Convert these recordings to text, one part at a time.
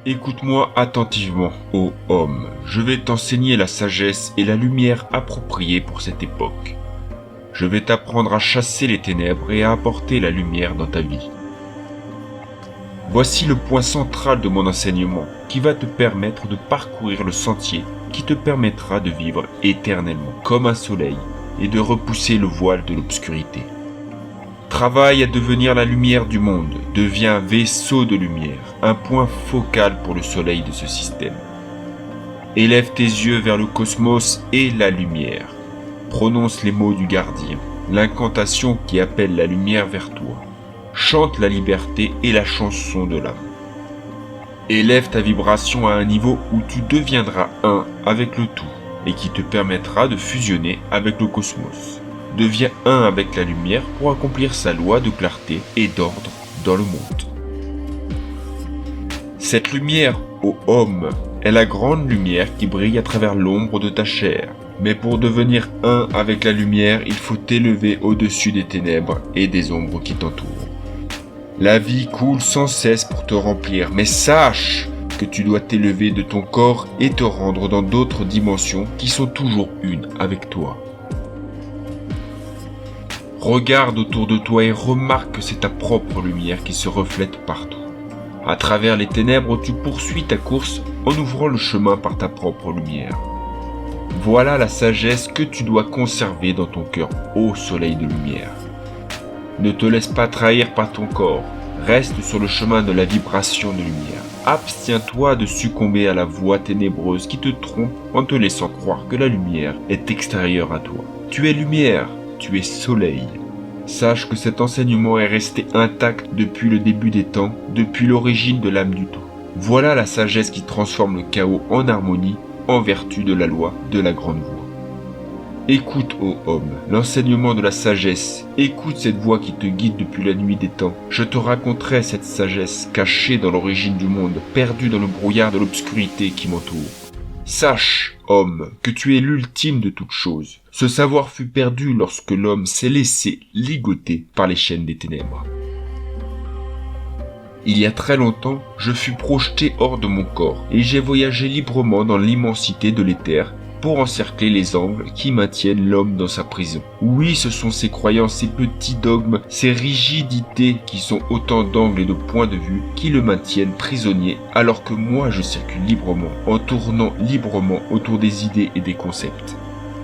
Écoute-moi attentivement, ô homme, je vais t'enseigner la sagesse et la lumière appropriées pour cette époque. Je vais t'apprendre à chasser les ténèbres et à apporter la lumière dans ta vie. Voici le point central de mon enseignement qui va te permettre de parcourir le sentier qui te permettra de vivre éternellement comme un soleil et de repousser le voile de l'obscurité. Travaille à devenir la lumière du monde, deviens un vaisseau de lumière, un point focal pour le soleil de ce système. Élève tes yeux vers le cosmos et la lumière. Prononce les mots du gardien, l'incantation qui appelle la lumière vers toi. Chante la liberté et la chanson de l'âme. Élève ta vibration à un niveau où tu deviendras un avec le tout et qui te permettra de fusionner avec le cosmos. Deviens un avec la lumière pour accomplir sa loi de clarté et d'ordre dans le monde. Cette lumière, ô homme, est la grande lumière qui brille à travers l'ombre de ta chair. Mais pour devenir un avec la lumière, il faut t'élever au-dessus des ténèbres et des ombres qui t'entourent. La vie coule sans cesse pour te remplir, mais sache que tu dois t'élever de ton corps et te rendre dans d'autres dimensions qui sont toujours une avec toi. Regarde autour de toi et remarque que c'est ta propre lumière qui se reflète partout. À travers les ténèbres, tu poursuis ta course en ouvrant le chemin par ta propre lumière. Voilà la sagesse que tu dois conserver dans ton cœur, ô soleil de lumière. Ne te laisse pas trahir par ton corps, reste sur le chemin de la vibration de lumière. Abstiens-toi de succomber à la voix ténébreuse qui te trompe en te laissant croire que la lumière est extérieure à toi. Tu es lumière, tu es soleil. Sache que cet enseignement est resté intact depuis le début des temps, depuis l'origine de l'âme du tout. Voilà la sagesse qui transforme le chaos en harmonie en vertu de la loi de la grande voix. Écoute, ô homme, l'enseignement de la sagesse. Écoute cette voix qui te guide depuis la nuit des temps. Je te raconterai cette sagesse cachée dans l'origine du monde, perdue dans le brouillard de l'obscurité qui m'entoure. Sache, homme, que tu es l'ultime de toutes choses. Ce savoir fut perdu lorsque l'homme s'est laissé ligoter par les chaînes des ténèbres. Il y a très longtemps, je fus projeté hors de mon corps et j'ai voyagé librement dans l'immensité de l'éther pour encercler les angles qui maintiennent l'homme dans sa prison. Oui, ce sont ces croyances, ces petits dogmes, ces rigidités qui sont autant d'angles et de points de vue qui le maintiennent prisonnier alors que moi je circule librement en tournant librement autour des idées et des concepts.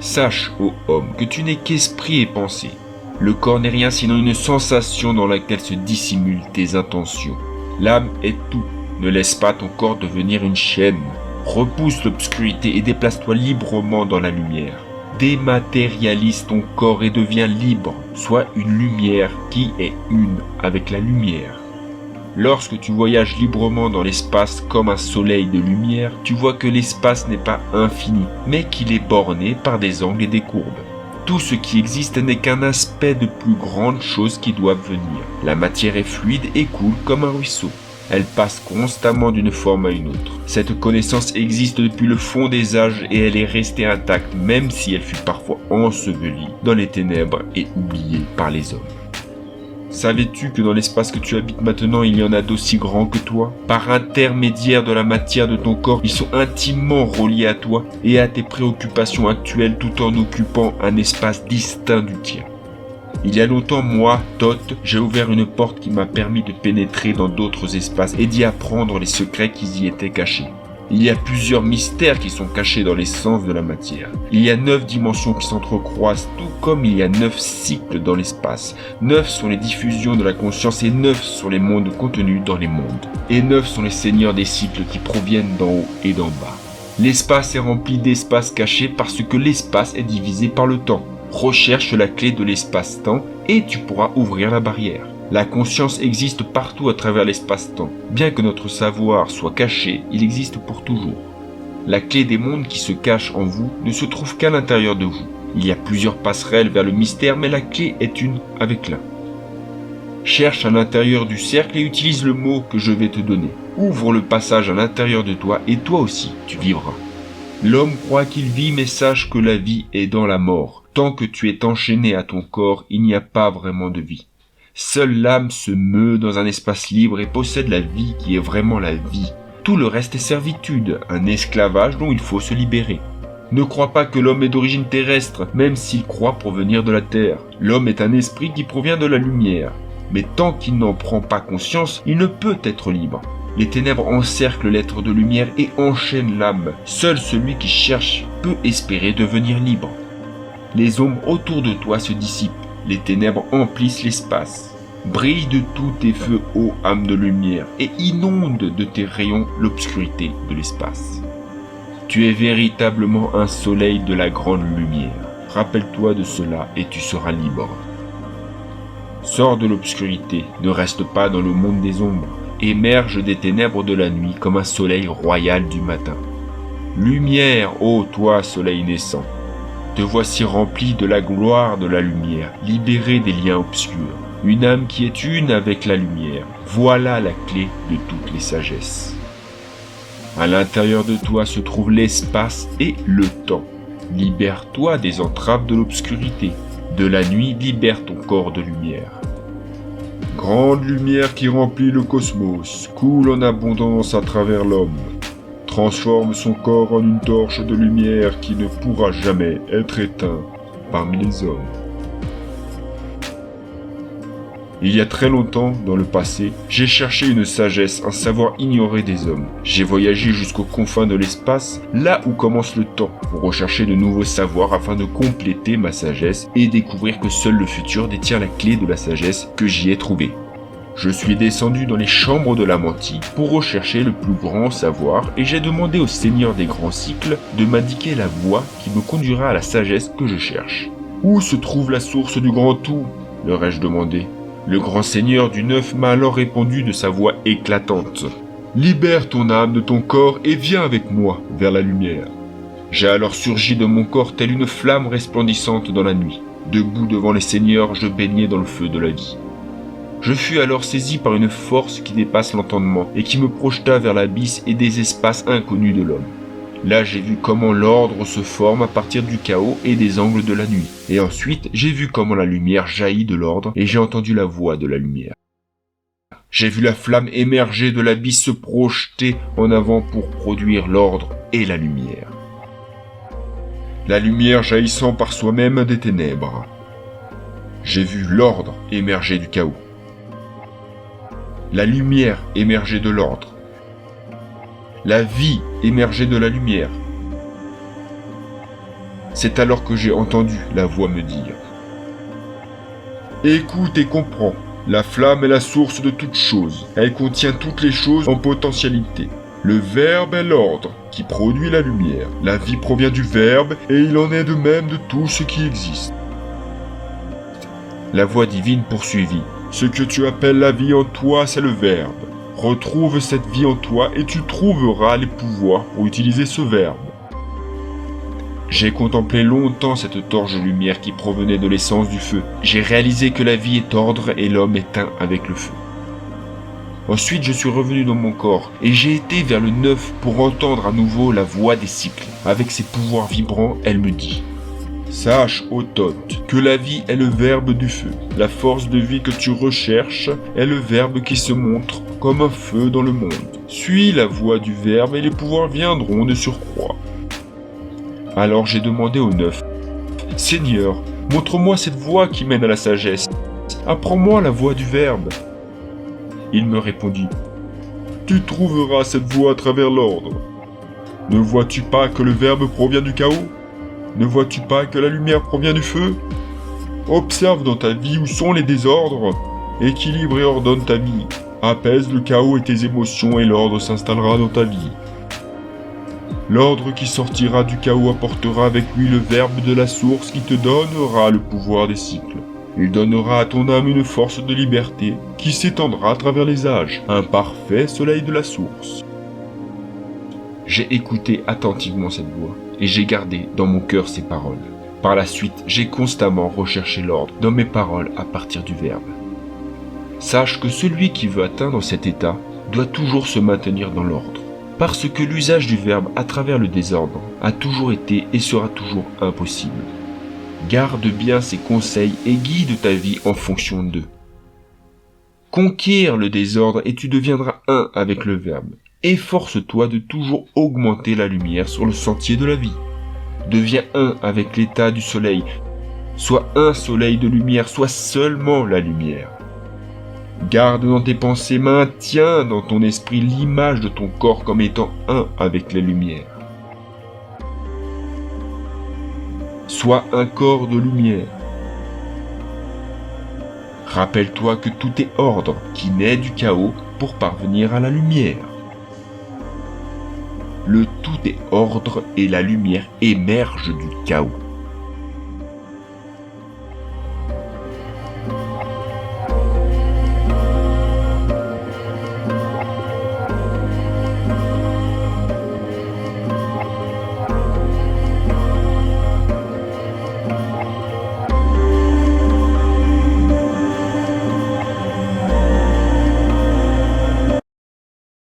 Sache, ô homme, que tu n'es qu'esprit et pensée. Le corps n'est rien sinon une sensation dans laquelle se dissimulent tes intentions. L'âme est tout. Ne laisse pas ton corps devenir une chaîne. Repousse l'obscurité et déplace-toi librement dans la lumière. Dématérialise ton corps et deviens libre. Sois une lumière qui est une avec la lumière. Lorsque tu voyages librement dans l'espace comme un soleil de lumière, tu vois que l'espace n'est pas infini, mais qu'il est borné par des angles et des courbes. Tout ce qui existe n'est qu'un aspect de plus grandes choses qui doivent venir. La matière est fluide et coule comme un ruisseau. Elle passe constamment d'une forme à une autre. Cette connaissance existe depuis le fond des âges et elle est restée intacte même si elle fut parfois ensevelie dans les ténèbres et oubliée par les hommes. Savais-tu que dans l'espace que tu habites maintenant, il y en a d'aussi grands que toi? Par intermédiaire de la matière de ton corps, ils sont intimement reliés à toi et à tes préoccupations actuelles tout en occupant un espace distinct du tien. Il y a longtemps, moi, Thoth, j'ai ouvert une porte qui m'a permis de pénétrer dans d'autres espaces et d'y apprendre les secrets qui y étaient cachés. Il y a plusieurs mystères qui sont cachés dans l'essence de la matière. Il y a 9 dimensions qui s'entrecroisent, tout comme il y a 9 cycles dans l'espace. 9 sont les diffusions de la conscience et 9 sont les mondes contenus dans les mondes. Et 9 sont les seigneurs des cycles qui proviennent d'en haut et d'en bas. L'espace est rempli d'espaces cachés parce que l'espace est divisé par le temps. Recherche la clé de l'espace-temps et tu pourras ouvrir la barrière. La conscience existe partout à travers l'espace-temps. Bien que notre savoir soit caché, il existe pour toujours. La clé des mondes qui se cache en vous ne se trouve qu'à l'intérieur de vous. Il y a plusieurs passerelles vers le mystère, mais la clé est une avec l'un. Cherche à l'intérieur du cercle et utilise le mot que je vais te donner. Ouvre le passage à l'intérieur de toi et toi aussi, tu vivras. L'homme croit qu'il vit, mais sache que la vie est dans la mort. Tant que tu es enchaîné à ton corps, il n'y a pas vraiment de vie. Seule l'âme se meut dans un espace libre et possède la vie qui est vraiment la vie. Tout le reste est servitude, un esclavage dont il faut se libérer. Ne crois pas que l'homme est d'origine terrestre, même s'il croit provenir de la terre. L'homme est un esprit qui provient de la lumière. Mais tant qu'il n'en prend pas conscience, il ne peut être libre. Les ténèbres encerclent l'être de lumière et enchaînent l'âme. Seul celui qui cherche peut espérer devenir libre. Les ombres autour de toi se dissipent. Les ténèbres emplissent l'espace. Brille de tous tes feux, ô âme de lumière, et inonde de tes rayons l'obscurité de l'espace. Tu es véritablement un soleil de la grande lumière. Rappelle-toi de cela et tu seras libre. Sors de l'obscurité, ne reste pas dans le monde des ombres. Émerge des ténèbres de la nuit comme un soleil royal du matin. Lumière, ô toi, soleil naissant. Te voici rempli de la gloire de la lumière, libéré des liens obscurs. Une âme qui est une avec la lumière. Voilà la clé de toutes les sagesses. À l'intérieur de toi se trouve l'espace et le temps. Libère-toi des entraves de l'obscurité. De la nuit, libère ton corps de lumière. Grande lumière qui remplit le cosmos, coule en abondance à travers l'homme. Transforme son corps en une torche de lumière qui ne pourra jamais être éteinte parmi les hommes. Il y a très longtemps, dans le passé, j'ai cherché une sagesse, un savoir ignoré des hommes. J'ai voyagé jusqu'aux confins de l'espace, là où commence le temps, pour rechercher de nouveaux savoirs afin de compléter ma sagesse et découvrir que seul le futur détient la clé de la sagesse que j'y ai trouvée. Je suis descendu dans les chambres de la Mantie pour rechercher le plus grand savoir et j'ai demandé au Seigneur des grands cycles de m'indiquer la voie qui me conduira à la sagesse que je cherche. Où se trouve la source du grand tout ? Leur ai-je demandé. Le grand seigneur du neuf m'a alors répondu de sa voix éclatante. Libère ton âme de ton corps et viens avec moi vers la lumière. J'ai alors surgi de mon corps telle une flamme resplendissante dans la nuit. Debout devant les seigneurs, je baignais dans le feu de la vie. Je fus alors saisi par une force qui dépasse l'entendement et qui me projeta vers l'abysse et des espaces inconnus de l'homme. Là, j'ai vu comment l'ordre se forme à partir du chaos et des angles de la nuit. Et ensuite, j'ai vu comment la lumière jaillit de l'ordre et j'ai entendu la voix de la lumière. J'ai vu la flamme émerger de l'abysse se projeter en avant pour produire l'ordre et la lumière. La lumière jaillissant par soi-même des ténèbres. J'ai vu l'ordre émerger du chaos. La lumière émerger de l'ordre. La vie émergeait de la lumière. C'est alors que j'ai entendu la voix me dire « Écoute et comprends, la flamme est la source de toutes choses. Elle contient toutes les choses en potentialité. Le verbe est l'ordre qui produit la lumière. La vie provient du verbe et il en est de même de tout ce qui existe. » La voix divine poursuivit « Ce que tu appelles la vie en toi, c'est le verbe. Retrouve cette vie en toi et tu trouveras les pouvoirs pour utiliser ce verbe. » J'ai contemplé longtemps cette torche de lumière qui provenait de l'essence du feu. J'ai réalisé que la vie est ordre et l'homme est un avec le feu. Ensuite, je suis revenu dans mon corps et j'ai été vers le neuf pour entendre à nouveau la voix des cycles. Avec ses pouvoirs vibrants, elle me dit « Sache, ô Thoth, que la vie est le verbe du feu. La force de vie que tu recherches est le verbe qui se montre comme un feu dans le monde. Suis la voie du verbe et les pouvoirs viendront de surcroît. » Alors j'ai demandé au neuf « Seigneur, montre-moi cette voie qui mène à la sagesse. Apprends-moi la voie du verbe. » Il me répondit « Tu trouveras cette voie à travers l'ordre. Ne vois-tu pas que le verbe provient du chaos ? Ne vois-tu pas que la lumière provient du feu ? Observe dans ta vie où sont les désordres. Équilibre et ordonne ta vie. Apaise le chaos et tes émotions et l'ordre s'installera dans ta vie. L'ordre qui sortira du chaos apportera avec lui le verbe de la source qui te donnera le pouvoir des cycles. Il donnera à ton âme une force de liberté qui s'étendra à travers les âges, un parfait soleil de la source. » J'ai écouté attentivement cette voix et j'ai gardé dans mon cœur ces paroles. Par la suite, j'ai constamment recherché l'ordre dans mes paroles à partir du verbe. Sache que celui qui veut atteindre cet état doit toujours se maintenir dans l'ordre, parce que l'usage du verbe à travers le désordre a toujours été et sera toujours impossible. Garde bien ces conseils et guide ta vie en fonction d'eux. Conquiers le désordre et tu deviendras un avec le verbe. Efforce-toi de toujours augmenter la lumière sur le sentier de la vie. Deviens un avec l'état du soleil. Sois un soleil de lumière, sois seulement la lumière. Garde dans tes pensées, maintiens dans ton esprit l'image de ton corps comme étant un avec les lumières. Sois un corps de lumière. Rappelle-toi que tout est ordre qui naît du chaos pour parvenir à la lumière. Le tout est ordre et la lumière émerge du chaos.